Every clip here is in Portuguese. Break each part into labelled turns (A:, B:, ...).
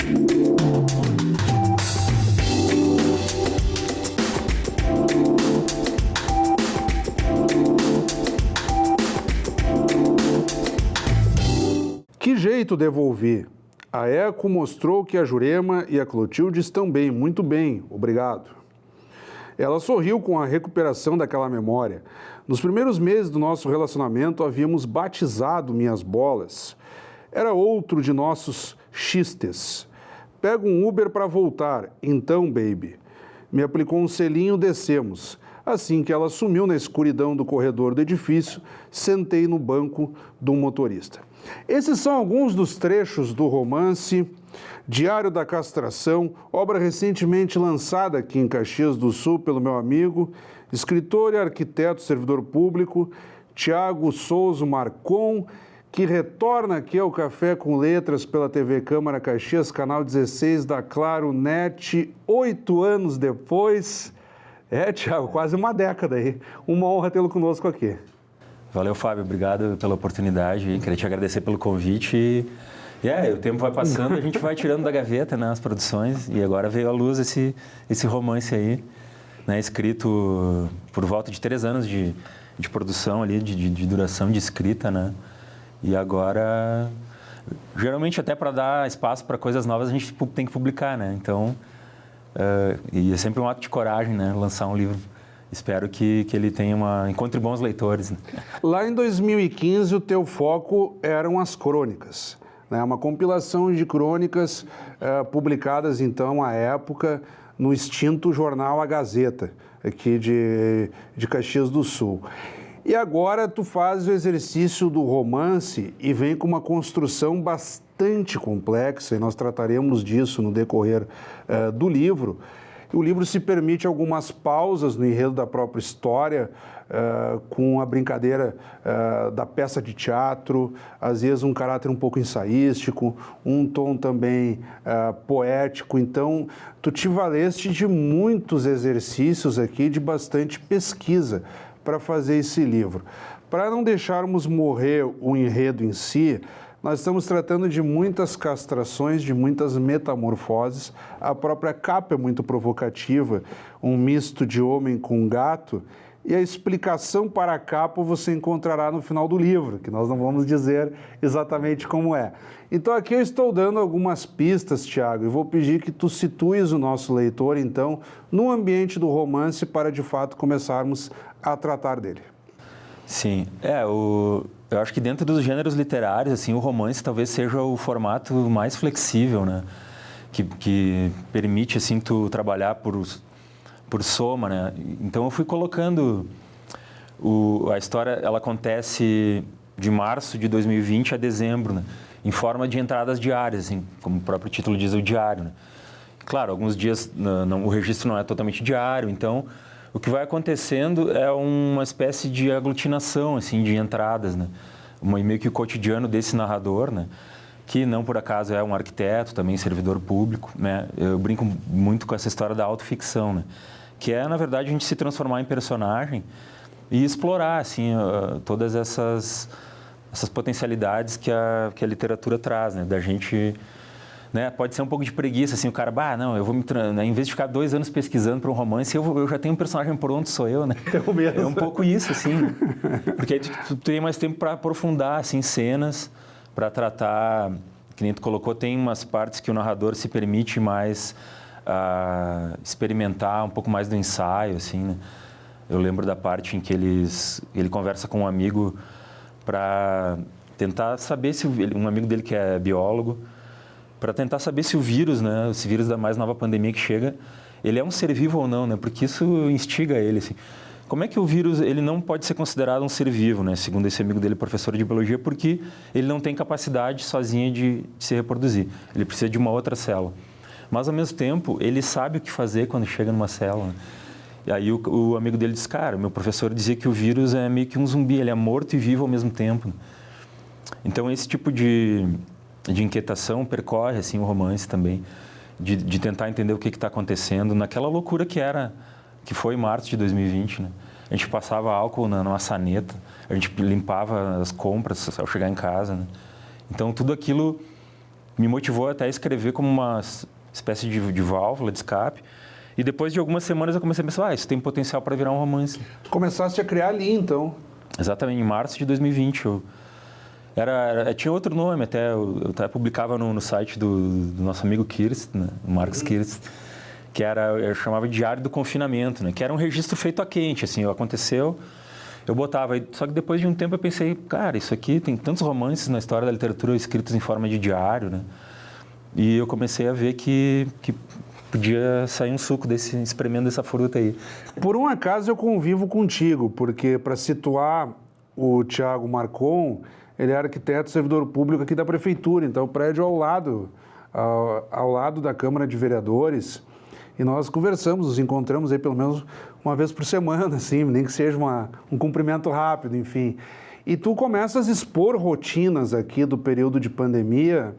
A: Que jeito devolvi. A Eco mostrou que a Jurema e a Clotilde estão bem, muito bem, obrigado. Ela sorriu com a recuperação daquela memória. Nos primeiros meses do nosso relacionamento, havíamos batizado minhas bolas. Era outro de nossos xistes. Pego um Uber para voltar, então, baby. Me aplicou um selinho, descemos. Assim que ela sumiu na escuridão do corredor do edifício, sentei no banco do motorista. Esses são alguns dos trechos do romance Diário da Castração, obra recentemente lançada aqui em Caxias do Sul pelo meu amigo, escritor e arquiteto servidor público, Tiago Souza Marcon, que retorna aqui ao Café com Letras pela TV Câmara Caxias, canal 16 da Claro Net, 8 anos depois. Tiago, quase uma década aí. Uma honra tê-lo conosco aqui.
B: Valeu, Fábio. Obrigado pela oportunidade. Queria te agradecer pelo convite. O tempo vai passando, a gente vai tirando da gaveta, né, as produções. E agora veio à luz esse romance aí, né, escrito por volta de 3 anos de produção ali, de duração de escrita, né? E agora, geralmente até para dar espaço para coisas novas, a gente tem que publicar, né? Então, e é sempre um ato de coragem, né, lançar um livro. Espero que ele encontre bons leitores.
A: Lá em 2015, o teu foco eram as crônicas, né? Uma compilação de crônicas publicadas, então, à época, no extinto jornal A Gazeta, aqui de Caxias do Sul. E agora tu fazes o exercício do romance e vem com uma construção bastante complexa, e nós trataremos disso no decorrer do livro. O livro se permite algumas pausas no enredo da própria história, com a brincadeira da peça de teatro, às vezes um caráter um pouco ensaístico, um tom também poético. Então, tu te valeste de muitos exercícios aqui, de bastante pesquisa para fazer esse livro. Para não deixarmos morrer o enredo em si, nós estamos tratando de muitas castrações, de muitas metamorfoses. A própria capa é muito provocativa, um misto de homem com gato. E a explicação para a capa você encontrará no final do livro, que nós não vamos dizer exatamente como é. Então aqui eu estou dando algumas pistas, Tiago, e vou pedir que tu situes o nosso leitor, então, no ambiente do romance para, de fato, começarmos a tratar dele.
B: Sim, eu acho que dentro dos gêneros literários, assim, o romance talvez seja o formato mais flexível, né? Que permite, assim, tu trabalhar por soma, né? Então eu fui colocando a história, ela acontece de março de 2020 a dezembro, né? Em forma de entradas diárias, assim, como o próprio título diz, o diário, né? Claro, alguns dias o registro não é totalmente diário, então o que vai acontecendo é uma espécie de aglutinação, assim, de entradas, né? Meio que o cotidiano desse narrador, né? Que não por acaso é um arquiteto, também servidor público, né? Eu brinco muito com essa história da autoficção, né? Que é, na verdade, a gente se transformar em personagem e explorar, assim, todas essas potencialidades que a literatura traz, né? Da gente... Né? Pode ser um pouco de preguiça, assim, o cara, eu vou em vez de ficar 2 anos pesquisando para um romance, eu já tenho um personagem pronto, sou eu, né? É um pouco isso, assim, né? Porque aí tu tem mais tempo para aprofundar, assim, cenas, para tratar, que nem tu colocou, tem umas partes que o narrador se permite mais experimentar um pouco mais do ensaio, assim, né? Eu lembro da parte em que ele conversa com um amigo para tentar saber se um amigo dele que é biólogo, para tentar saber se o vírus, né, esse vírus da mais nova pandemia que chega, ele é um ser vivo ou não, né? Porque isso instiga ele, assim. Como é que o vírus, ele não pode ser considerado um ser vivo, né? Segundo esse amigo dele, professor de biologia, porque ele não tem capacidade sozinho de se reproduzir. Ele precisa de uma outra célula. Mas, ao mesmo tempo, ele sabe o que fazer quando chega numa célula. E aí o amigo dele diz, cara, meu professor dizia que o vírus é meio que um zumbi, ele é morto e vivo ao mesmo tempo. Então, esse tipo de inquietação percorre, assim, o romance também, de tentar entender o que está acontecendo naquela loucura que foi em março de 2020, né? A gente passava álcool na maçaneta, a gente limpava as compras ao chegar em casa, né? Então, tudo aquilo me motivou até a escrever como uma espécie de válvula de escape. E depois de algumas semanas eu comecei a pensar, isso tem potencial para virar um romance.
A: Tu começaste a criar ali, então.
B: Exatamente, em março de 2020. Tinha outro nome até, eu até publicava no site do nosso amigo Kirst, né, o Marcos Kirst, que eu chamava de Diário do Confinamento, né, que era um registro feito a quente, assim, aconteceu, eu botava, só que depois de um tempo eu pensei, cara, isso aqui tem tantos romances na história da literatura escritos em forma de diário, né, e eu comecei a ver que podia sair um suco espremendo dessa fruta aí.
A: Por um acaso eu convivo contigo, porque para situar o Thiago Marcon, ele é arquiteto servidor público aqui da prefeitura, então o prédio ao lado da Câmara de Vereadores, e nós conversamos, nos encontramos aí pelo menos uma vez por semana, assim, nem que seja um cumprimento rápido, enfim. E tu começas a expor rotinas aqui do período de pandemia,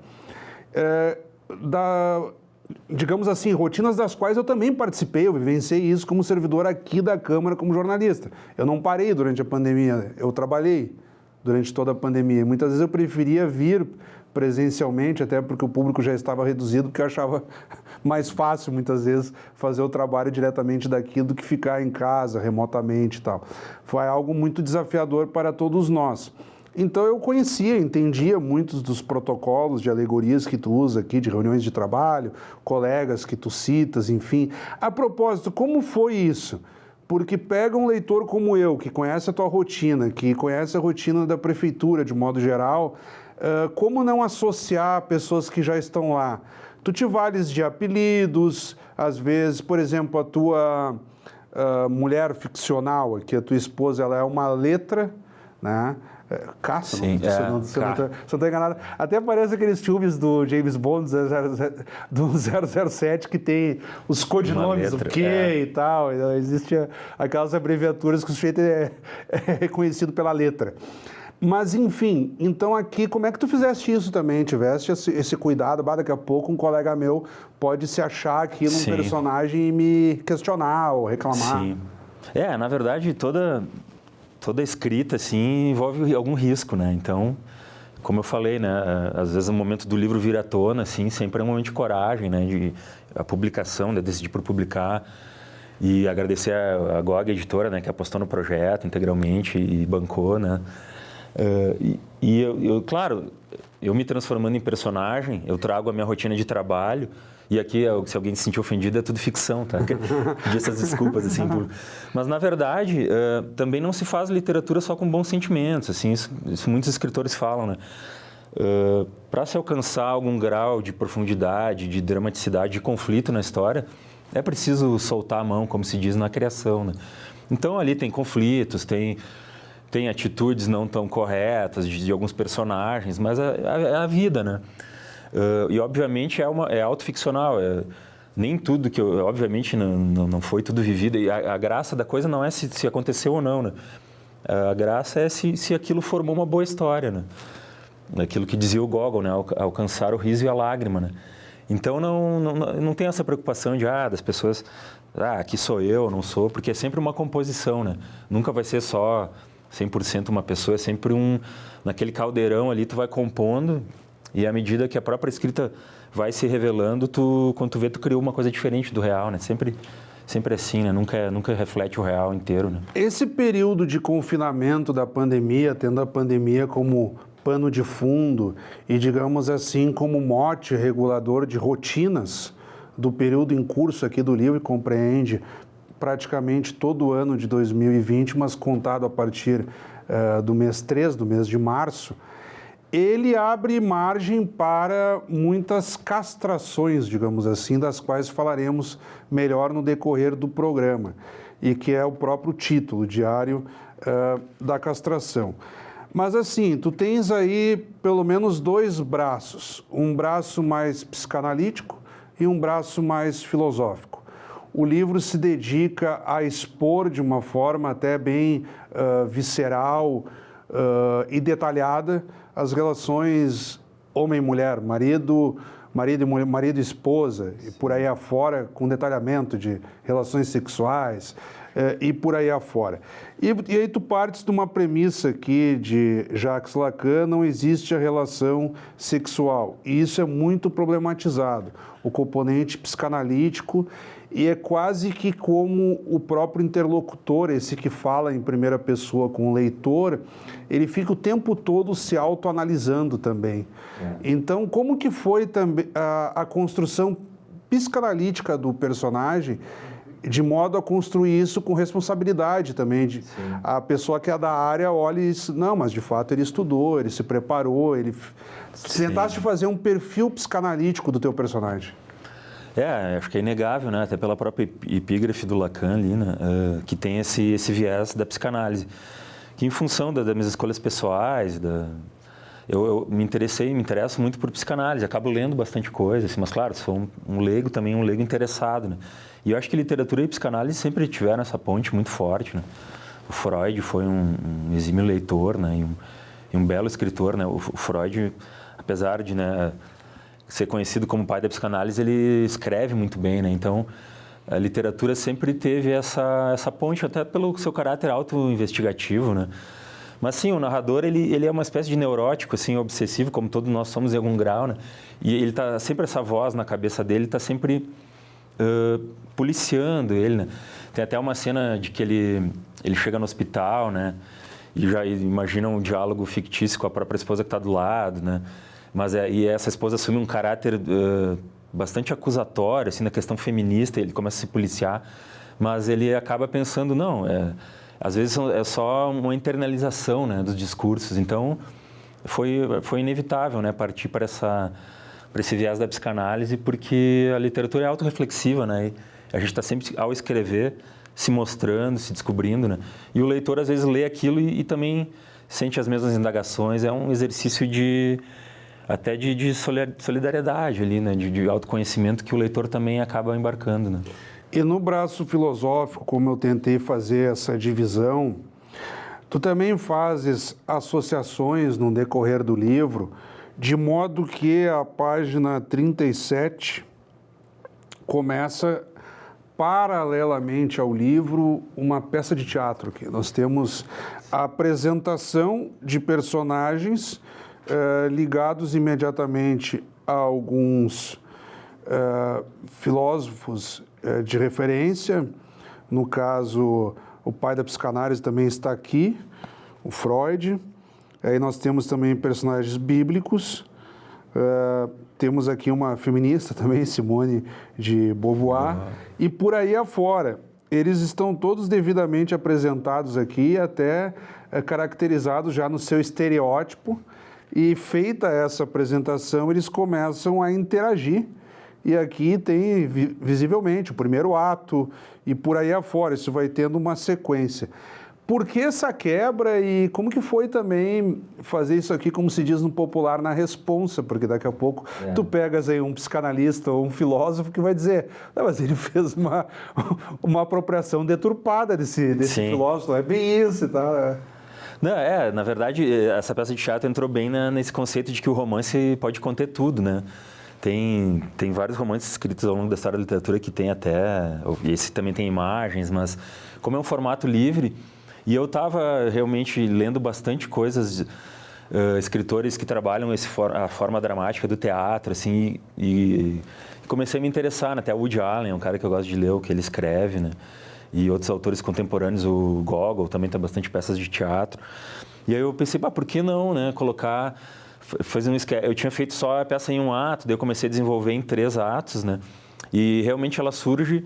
A: digamos assim, rotinas das quais eu também participei, eu vivenciei isso como servidor aqui da Câmara, como jornalista. Eu não parei durante a pandemia, eu trabalhei durante toda a pandemia. Muitas vezes eu preferia vir presencialmente, até porque o público já estava reduzido, porque eu achava mais fácil, muitas vezes, fazer o trabalho diretamente daqui do que ficar em casa, remotamente e tal. Foi algo muito desafiador para todos nós. Então eu entendia muitos dos protocolos de alegorias que tu usa aqui, de reuniões de trabalho, colegas que tu citas, enfim. A propósito, como foi isso? Porque pega um leitor como eu, que conhece a tua rotina, que conhece a rotina da prefeitura de modo geral, como não associar pessoas que já estão lá? Tu te vales de apelidos, às vezes, por exemplo, a tua mulher ficcional, que a tua esposa ela é uma letra, né? Caça,
B: sim,
A: se eu não estou enganado. Até parece aqueles filmes do James Bond, do 007, que tem os codinomes, o Q e tal. Existem aquelas abreviaturas que o sujeito é reconhecido pela letra. Mas, enfim, então aqui, como é que tu fizeste isso também? Tiveste esse cuidado? Daqui a pouco um colega meu pode se achar aqui num personagem e me questionar ou reclamar.
B: Sim. Na verdade, toda escrita, assim, envolve algum risco, né? Então, como eu falei, né? Às vezes o momento do livro vir à tona, assim, sempre é um momento de coragem, né? A publicação, de decidir por publicar. E agradecer a GOG Editora, né? Que apostou no projeto integralmente e bancou, né? Claro, eu me transformando em personagem, eu trago a minha rotina de trabalho. E aqui, se alguém se sentir ofendido, é tudo ficção, tá? Pedir essas desculpas, assim. Mas, na verdade, também não se faz literatura só com bons sentimentos, assim. Isso muitos escritores falam, né? Para se alcançar algum grau de profundidade, de dramaticidade, de conflito na história, é preciso soltar a mão, como se diz na criação, né? Então, ali tem conflitos, tem atitudes não tão corretas de alguns personagens, mas é a vida, né? E obviamente é autoficcional, nem tudo que obviamente não foi tudo vivido, e a graça da coisa não é se aconteceu ou não, né? A graça é se aquilo formou uma boa história, né? Aquilo que dizia o Gogol, né? Alcançar o riso e a lágrima, né? Então não tem essa preocupação das pessoas, aqui sou eu, não sou, porque é sempre uma composição, né? Nunca vai ser só 100% uma pessoa, é sempre naquele caldeirão ali tu vai compondo. E à medida que a própria escrita vai se revelando, quando tu vê, tu criou uma coisa diferente do real, né? Sempre assim, né? Nunca reflete o real inteiro, né?
A: Esse período de confinamento da pandemia, tendo a pandemia como pano de fundo e, digamos assim, como mote regulador de rotinas do período em curso aqui do livro, compreende praticamente todo o ano de 2020, mas contado a partir do mês 3, do mês de março, ele abre margem para muitas castrações, digamos assim, das quais falaremos melhor no decorrer do programa, e que é o próprio título, Diário da Castração. Mas assim, tu tens aí pelo menos dois braços, um braço mais psicanalítico e um braço mais filosófico. O livro se dedica a expor de uma forma até bem visceral e detalhada as relações homem-mulher, marido e esposa, e por aí afora, com detalhamento de relações sexuais, e por aí afora. E aí tu partes de uma premissa aqui de Jacques Lacan, não existe a relação sexual. E isso é muito problematizado, o componente psicanalítico, e é quase que como o próprio interlocutor, esse que fala em primeira pessoa com o leitor, ele fica o tempo todo se autoanalisando também. Então, como que foi também a construção psicanalítica do personagem, de modo a construir isso com responsabilidade também, de a pessoa que é da área olha e diz, não, mas de fato ele estudou, ele se preparou, ele... Tentaste fazer um perfil psicanalítico do teu personagem.
B: Acho que é inegável, né? Até pela própria epígrafe do Lacan ali, né? Que tem esse viés da psicanálise, que em função das minhas escolhas pessoais, eu me interesso muito por psicanálise, acabo lendo bastante coisa, assim, mas claro, sou um leigo também, um leigo interessado, né? E eu acho que literatura e psicanálise sempre tiveram essa ponte muito forte, né? O Freud foi um exímio leitor, né? E um belo escritor, né? O Freud, apesar de, né, ser conhecido como pai da psicanálise, ele escreve muito bem, né? Então, a literatura sempre teve essa ponte, até pelo seu caráter auto-investigativo, né? Mas sim, o narrador, ele é uma espécie de neurótico, assim, obsessivo, como todos nós somos em algum grau, né? E ele tá sempre, essa voz na cabeça dele está sempre policiando ele, né? Tem até uma cena de que ele chega no hospital, né? E já imagina um diálogo fictício com a própria esposa que está do lado, né? Mas e essa esposa assume um caráter bastante acusatório, assim, na questão feminista, ele começa a se policiar, mas ele acaba pensando, não, às vezes é só uma internalização, né, dos discursos. Então, foi inevitável, né, partir para esse viés da psicanálise, porque a literatura é autorreflexiva, né, e a gente está sempre, ao escrever, se mostrando, se descobrindo, né, e o leitor, às vezes, lê aquilo e também sente as mesmas indagações. É um exercício até de solidariedade ali, né, de autoconhecimento que o leitor também acaba embarcando, né.
A: E no braço filosófico, como eu tentei fazer essa divisão, tu também fazes associações no decorrer do livro, de modo que a página 37 começa, paralelamente ao livro, uma peça de teatro aqui. Nós temos a apresentação de personagens ligados imediatamente a alguns filósofos de referência. No caso, o pai da psicanálise também está aqui, o Freud. Aí nós temos também personagens bíblicos. Temos aqui uma feminista também, Simone de Beauvoir. E por aí afora. Eles estão todos devidamente apresentados aqui, até caracterizados já no seu estereótipo. E feita essa apresentação, eles começam a interagir. E aqui tem, visivelmente, o primeiro ato e por aí afora. Isso vai tendo uma sequência. Por que essa quebra e como que foi também fazer isso aqui, como se diz no popular, na responsa? Porque daqui a pouco tu pegas aí um psicanalista ou um filósofo que vai dizer, não, mas ele fez uma apropriação deturpada desse filósofo, não é bem isso e tal, né?
B: Não, na verdade, essa peça de teatro entrou bem nesse conceito de que o romance pode conter tudo, né? Tem vários romances escritos ao longo da história da literatura que tem até... Esse também tem imagens, mas como é um formato livre... E eu estava realmente lendo bastante coisas, escritores que trabalham a forma dramática do teatro, assim, e comecei a me interessar, né? Até o Woody Allen, é um cara que eu gosto de ler, o que ele escreve, né? E outros autores contemporâneos, o Gogol também tem bastante peças de teatro. E aí eu pensei, por que não, né? Colocar... Eu tinha feito só a peça em um ato, daí eu comecei a desenvolver em 3 atos, né? E realmente ela surge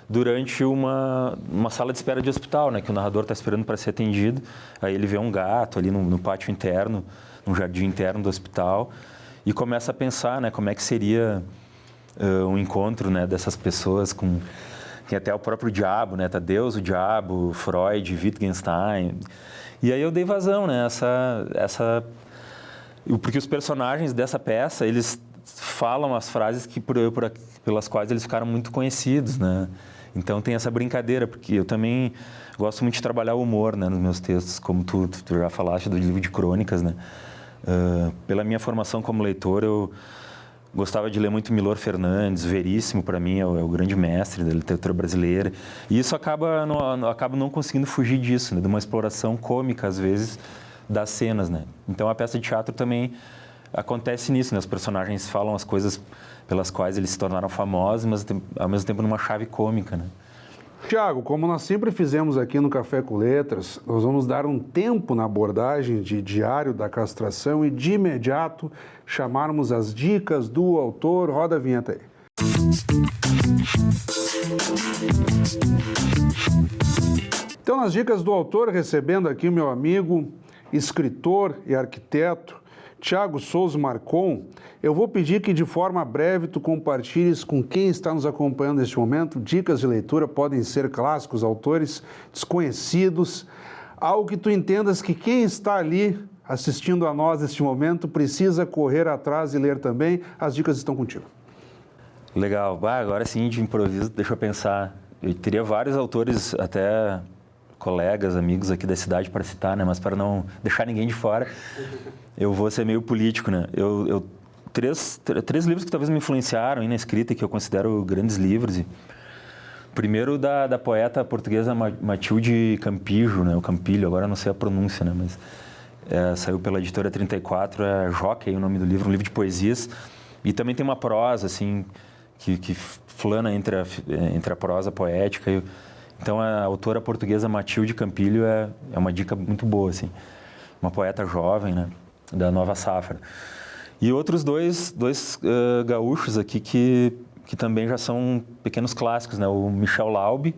B: durante uma sala de espera de hospital, né? Que o narrador está esperando para ser atendido. Aí ele vê um gato ali no pátio interno, no jardim interno do hospital, e começa a pensar, né? Como é que seria um encontro, né? Dessas pessoas com... Tem até o próprio diabo, né? Tá Deus, o diabo, Freud, Wittgenstein. E aí eu dei vazão, né? Porque os personagens dessa peça, eles falam as frases pelas quais eles ficaram muito conhecidos, né? Então tem essa brincadeira, porque eu também gosto muito de trabalhar o humor, né, nos meus textos, como tu já falaste do livro de crônicas, né? Pela minha formação como leitor, Gostava de ler muito Milor Fernandes, Veríssimo, para mim, é o grande mestre da literatura brasileira. E isso acaba não conseguindo fugir disso, né? De uma exploração cômica, às vezes, das cenas, né? Então, a peça de teatro também acontece nisso, né? Os personagens falam as coisas pelas quais eles se tornaram famosos, mas, ao mesmo tempo, numa chave cômica, né?
A: Tiago, como nós sempre fizemos aqui no Café com Letras, nós vamos dar um tempo na abordagem de Diário da Castração e, de imediato, chamarmos as dicas do autor. Roda a vinheta aí. Então, nas dicas do autor, recebendo aqui o meu amigo, escritor e arquiteto, Tiago Souza Marcon, eu vou pedir que de forma breve tu compartilhes com quem está nos acompanhando neste momento dicas de leitura, podem ser clássicos, autores desconhecidos, algo que tu entendas que quem está ali assistindo a nós neste momento precisa correr atrás e ler também. As dicas estão contigo.
B: Legal. Agora sim, de improviso, deixa eu pensar. Eu teria vários autores, até colegas, amigos aqui da cidade para citar, né? Mas para não deixar ninguém de fora, eu vou ser meio político, né? Três livros que talvez me influenciaram aí na escrita, que eu considero grandes livros. Primeiro, da poeta portuguesa Matilde Campijo, né? O Campilho, agora eu não sei a pronúncia, né? Mas saiu pela editora 34, é Jockey, o nome do livro, um livro de poesias. E também tem uma prosa, assim, que flana entre a prosa poética. Então, a autora portuguesa Matilde Campilho é uma dica muito boa, assim. Uma poeta jovem, né? Da nova safra. E outros dois gaúchos aqui que também já são pequenos clássicos, né? O Michel Laube,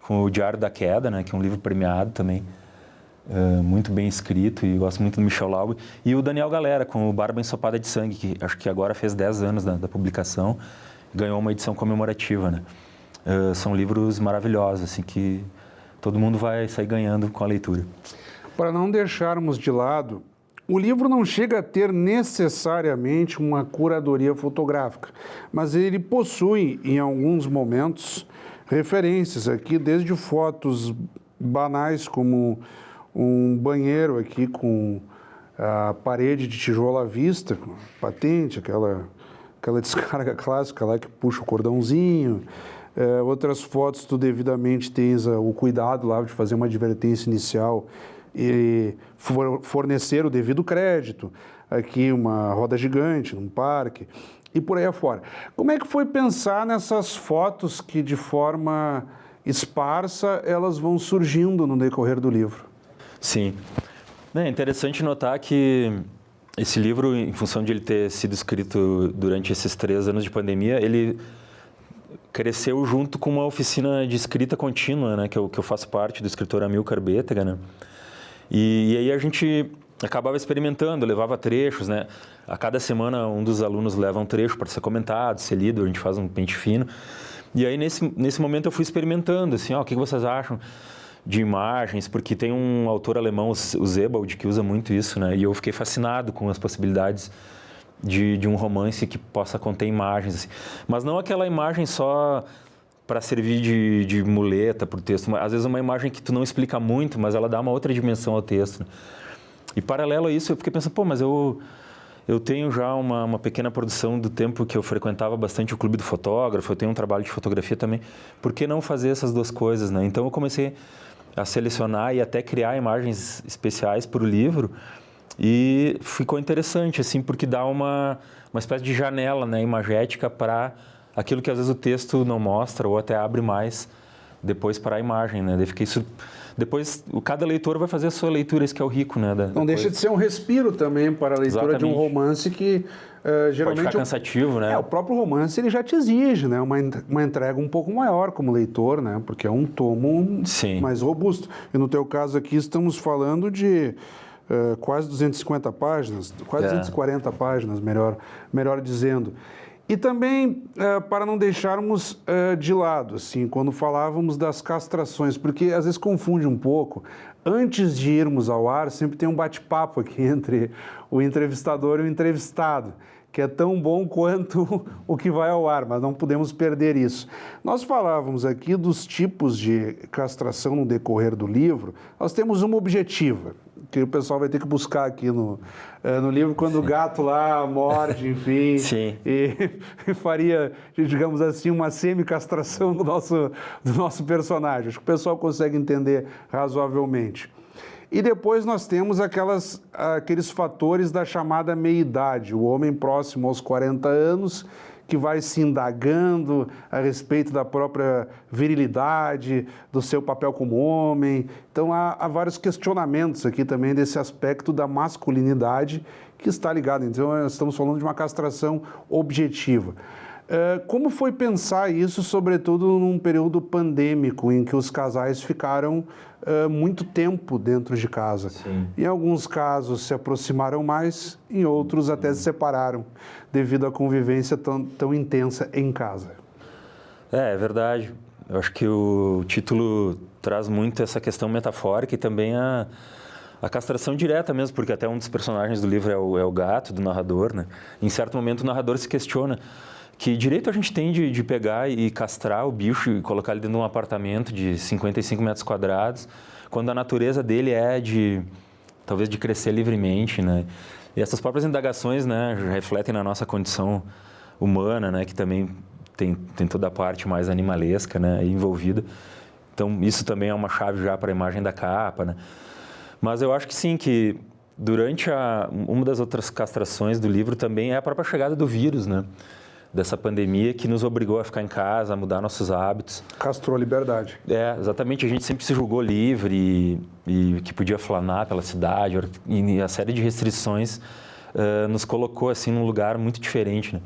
B: com o Diário da Queda, né? Que é um livro premiado também, muito bem escrito, e gosto muito do Michel Laube. E o Daniel Galera, com o Barba Ensopada de Sangue, que acho que agora fez 10 anos da publicação, ganhou uma edição comemorativa, né? São livros maravilhosos, assim, que todo mundo vai sair ganhando com a leitura.
A: Para não deixarmos de lado, o livro não chega a ter necessariamente uma curadoria fotográfica, mas ele possui, em alguns momentos, referências aqui, desde fotos banais, como um banheiro aqui com a parede de tijolo à vista, patente, aquela descarga clássica lá que puxa o cordãozinho. Outras fotos, tu devidamente tens o cuidado lá de fazer uma advertência inicial e fornecer o devido crédito. Aqui uma roda gigante num parque e por aí afora. Como é que foi pensar nessas fotos que, de forma esparsa, elas vão surgindo no decorrer do livro?
B: Sim. É interessante notar que esse livro, em função de ele ter sido escrito durante esses 3 anos de pandemia, ele cresceu junto com uma oficina de escrita contínua, né, que eu faço parte, do escritor Amilcar Bétega, né? E aí a gente acabava experimentando, levava trechos, né? A cada semana um dos alunos leva um trecho para ser comentado, ser lido, a gente faz um pente fino. E aí nesse momento eu fui experimentando, assim, o que vocês acham de imagens? Porque tem um autor alemão, o Sebald, que usa muito isso, né? E eu fiquei fascinado com as possibilidades de um romance que possa conter imagens, assim. Mas não aquela imagem só para servir de muleta para o texto. Às vezes uma imagem que tu não explica muito, mas ela dá uma outra dimensão ao texto. E paralelo a isso, eu fiquei pensando, mas eu tenho já uma pequena produção do tempo que eu frequentava bastante o Clube do Fotógrafo, eu tenho um trabalho de fotografia também. Por que não fazer essas duas coisas, né? Então eu comecei a selecionar e até criar imagens especiais para o livro. E ficou interessante, assim, porque dá uma espécie de janela, né, imagética para aquilo que às vezes o texto não mostra ou até abre mais depois para a imagem, né? Depois, cada leitor vai fazer a sua leitura, isso que é o rico, né?
A: Não deixa de ser um respiro também para a leitura. Exatamente. De um romance que geralmente...
B: Pode ficar cansativo, né?
A: O próprio romance ele já te exige, né? Uma entrega um pouco maior como leitor, né? Porque é um tomo mais robusto. E no teu caso aqui estamos falando de quase 250 páginas, quase 240 páginas, melhor dizendo. E também, para não deixarmos de lado, assim, quando falávamos das castrações, porque às vezes confunde um pouco. Antes de irmos ao ar, sempre tem um bate-papo aqui entre o entrevistador e o entrevistado, que é tão bom quanto o que vai ao ar, mas não podemos perder isso. Nós falávamos aqui dos tipos de castração no decorrer do livro. Nós temos uma objetiva, que o pessoal vai ter que buscar aqui no livro, quando o gato lá morde, enfim,
B: Sim.
A: e faria, digamos assim, uma semi-castração do nosso personagem. Acho que o pessoal consegue entender razoavelmente. E depois nós temos aqueles fatores da chamada meia-idade, o homem próximo aos 40 anos, que vai se indagando a respeito da própria virilidade, do seu papel como homem. Então, há vários questionamentos aqui também desse aspecto da masculinidade que está ligado. Então, nós estamos falando de uma castração objetiva. Como foi pensar isso, sobretudo num período pandêmico, em que os casais ficaram muito tempo dentro de casa?
B: Sim.
A: Em alguns casos se aproximaram mais, em outros até se separaram, devido à convivência tão intensa em casa.
B: É verdade. Eu acho que o título traz muito essa questão metafórica e também a castração direta mesmo, porque até um dos personagens do livro é o gato do narrador, né? Em certo momento o narrador se questiona que direito a gente tem de pegar e castrar o bicho e colocar ele dentro de um apartamento de 55 metros quadrados, quando a natureza dele é talvez de crescer livremente, né? E essas próprias indagações, né, refletem na nossa condição humana, né, que também tem toda a parte mais animalesca, né, envolvida. Então, isso também é uma chave já para a imagem da capa, né? Mas eu acho que sim, que durante uma das outras castrações do livro também é a própria chegada do vírus, né? Dessa pandemia que nos obrigou a ficar em casa, a mudar nossos hábitos.
A: Castrou a liberdade.
B: Exatamente. A gente sempre se julgou livre e que podia flanar pela cidade. E a série de restrições nos colocou assim num lugar muito diferente, né?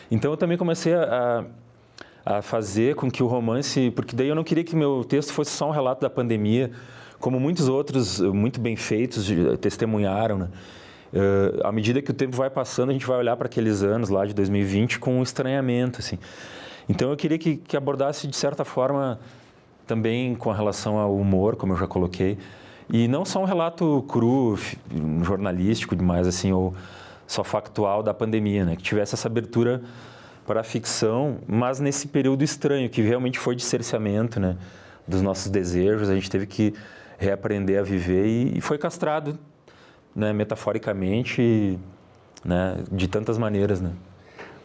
B: Então eu também comecei a fazer com que o romance... Porque daí eu não queria que meu texto fosse só um relato da pandemia, como muitos outros muito bem feitos testemunharam, né? À medida que o tempo vai passando, a gente vai olhar para aqueles anos lá de 2020 com um estranhamento, assim. Então, eu queria que abordasse, de certa forma, também com relação ao humor, como eu já coloquei, e não só um relato cru, jornalístico demais, assim, ou só factual da pandemia, né? Que tivesse essa abertura para a ficção, mas nesse período estranho, que realmente foi de cerceamento, né? Dos nossos desejos, a gente teve que reaprender a viver e foi castrado, né, metaforicamente, né, de tantas maneiras, né?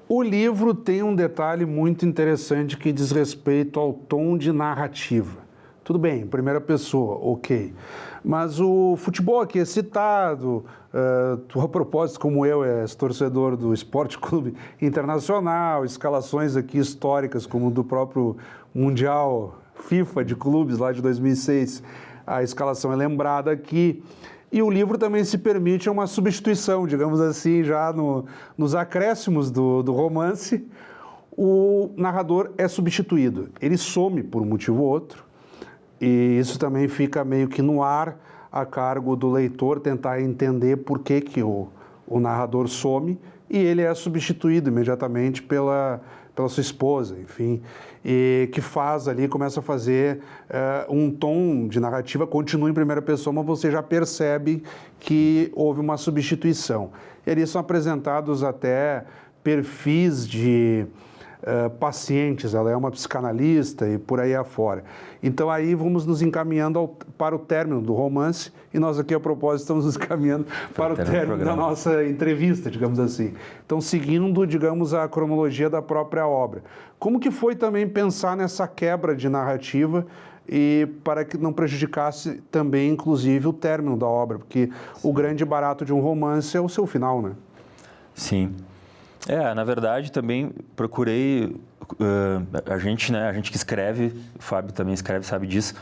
A: O livro tem um detalhe muito interessante que diz respeito ao tom de narrativa. Tudo bem, primeira pessoa, ok. Mas o futebol aqui é citado, tu, a propósito, como eu, és torcedor do Esporte Clube Internacional, escalações aqui históricas, como do próprio Mundial FIFA de clubes lá de 2006, a escalação é lembrada aqui. E o livro também se permite uma substituição, digamos assim, já nos acréscimos do romance, o narrador é substituído. Ele some por um motivo ou outro, e isso também fica meio que no ar, a cargo do leitor tentar entender por que o narrador some, e ele é substituído imediatamente pela sua esposa, enfim, e que faz ali, começa a fazer um tom de narrativa, continua em primeira pessoa, mas você já percebe que houve uma substituição. E ali são apresentados até perfis de pacientes, ela é uma psicanalista e por aí afora. Então aí vamos nos encaminhando para o término do romance e nós aqui, a propósito, estamos nos encaminhando para o término da nossa entrevista, digamos assim. Então, seguindo, digamos, a cronologia da própria obra. Como que foi também pensar nessa quebra de narrativa e para que não prejudicasse também, inclusive, o término da obra? Porque o grande barato de um romance é o seu final, né?
B: Sim. Na verdade, também procurei, a gente que escreve, o Fábio também escreve, sabe disso,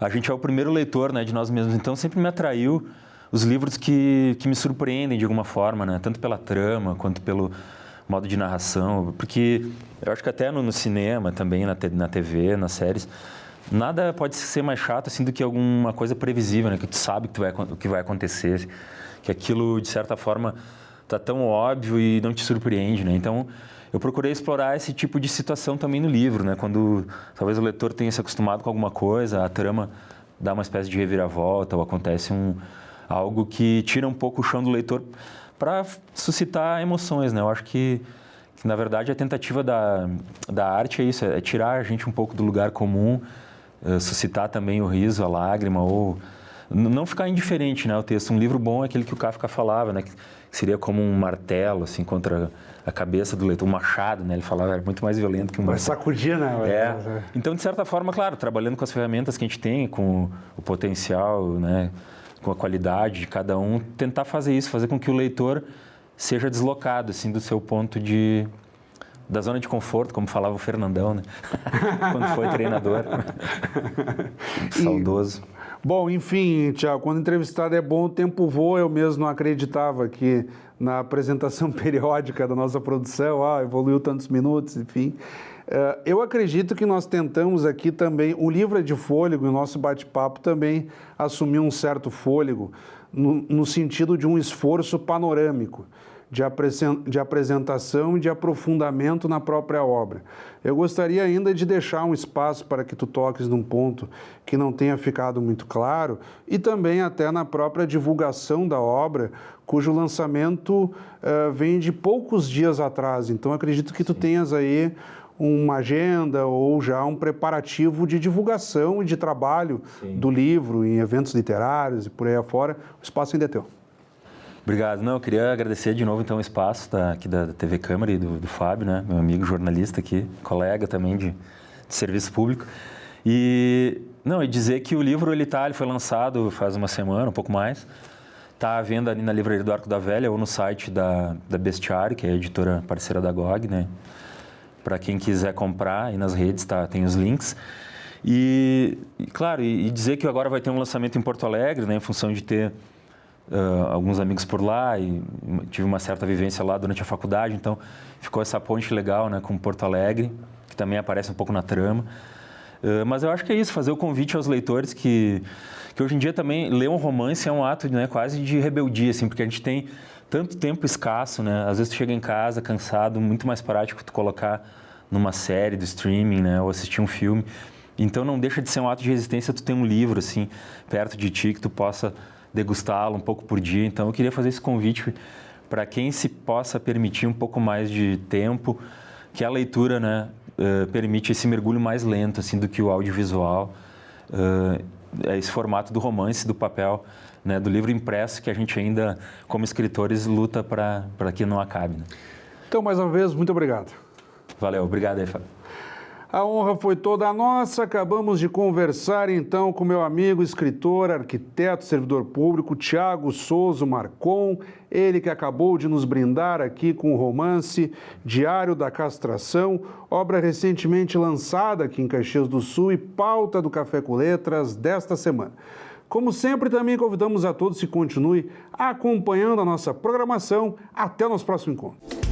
B: a gente é o primeiro leitor, né, de nós mesmos, então sempre me atraiu os livros que me surpreendem de alguma forma, né, tanto pela trama quanto pelo modo de narração, porque eu acho que até no cinema também, na TV, nas séries, nada pode ser mais chato assim do que alguma coisa previsível, né, que tu sabe o que vai acontecer, que aquilo, de certa forma, está tão óbvio e não te surpreende, né? Então, eu procurei explorar esse tipo de situação também no livro, né? Quando talvez o leitor tenha se acostumado com alguma coisa, a trama dá uma espécie de reviravolta ou acontece algo que tira um pouco o chão do leitor para suscitar emoções, né? Eu acho que na verdade, a tentativa da arte é isso, é tirar a gente um pouco do lugar comum, suscitar também o riso, a lágrima ou não ficar indiferente, né, ao texto. Um livro bom é aquele que o Kafka falava, né, que seria como um martelo, assim, contra a cabeça do leitor, um machado, né, ele falava, era muito mais violento que um martelo.
A: Vai sacudir, né?
B: Então, de certa forma, claro, trabalhando com as ferramentas que a gente tem, com o potencial, né, com a qualidade de cada um, tentar fazer isso, fazer com que o leitor seja deslocado, assim, do seu ponto da zona de conforto, como falava o Fernandão, né? Quando foi treinador. Saudoso.
A: Bom, enfim, Thiago, quando entrevistado é bom, o tempo voa. Eu mesmo não acreditava que na apresentação periódica da nossa produção, evoluiu tantos minutos, enfim. Eu acredito que nós tentamos aqui também, o livro é de fôlego, e o nosso bate-papo também assumiu um certo fôlego, no sentido de um esforço panorâmico, de apresentação e de aprofundamento na própria obra. Eu gostaria ainda de deixar um espaço para que tu toques num ponto que não tenha ficado muito claro e também até na própria divulgação da obra, cujo lançamento vem de poucos dias atrás. Então, acredito que tu tenhas aí uma agenda ou já um preparativo de divulgação e de trabalho do livro em eventos literários e por aí afora. O espaço ainda é teu.
B: Obrigado. Não, eu queria agradecer de novo, então, o espaço aqui da TV Câmara e do Fábio, né, meu amigo jornalista aqui, colega também de serviço público. E dizer que o livro, ele foi lançado faz uma semana, um pouco mais. Está à venda ali na Livraria do Arco da Velha ou no site da Bestiário, que é a editora parceira da GOG, né? Para quem quiser comprar, aí nas redes tem os links. E claro, e dizer que agora vai ter um lançamento em Porto Alegre, né, em função de ter alguns amigos por lá e tive uma certa vivência lá durante a faculdade, então ficou essa ponte legal, né, com Porto Alegre, que também aparece um pouco na trama. Mas eu acho que é isso, fazer o convite aos leitores que hoje em dia também ler um romance é um ato, né, quase de rebeldia, assim, porque a gente tem tanto tempo escasso, né? Às vezes tu chega em casa cansado, muito mais prático tu colocar numa série do streaming, né, ou assistir um filme. Então não deixa de ser um ato de resistência tu ter um livro assim perto de ti que tu possa degustá-lo um pouco por dia. Então eu queria fazer esse convite para quem se possa permitir um pouco mais de tempo, que a leitura, né, permite esse mergulho mais lento assim do que o audiovisual, esse formato do romance, do papel, né, do livro impresso que a gente ainda, como escritores, luta para que não acabe. Né?
A: Então, mais uma vez, muito obrigado.
B: Valeu, obrigado aí, Fábio.
A: A honra foi toda nossa. Acabamos de conversar, então, com meu amigo, escritor, arquiteto, servidor público, Thiago Souza Marcon, ele que acabou de nos brindar aqui com o romance Diário da Castração, obra recentemente lançada aqui em Caxias do Sul e pauta do Café com Letras desta semana. Como sempre, também convidamos a todos que continuem acompanhando a nossa programação. Até o nosso próximo encontro.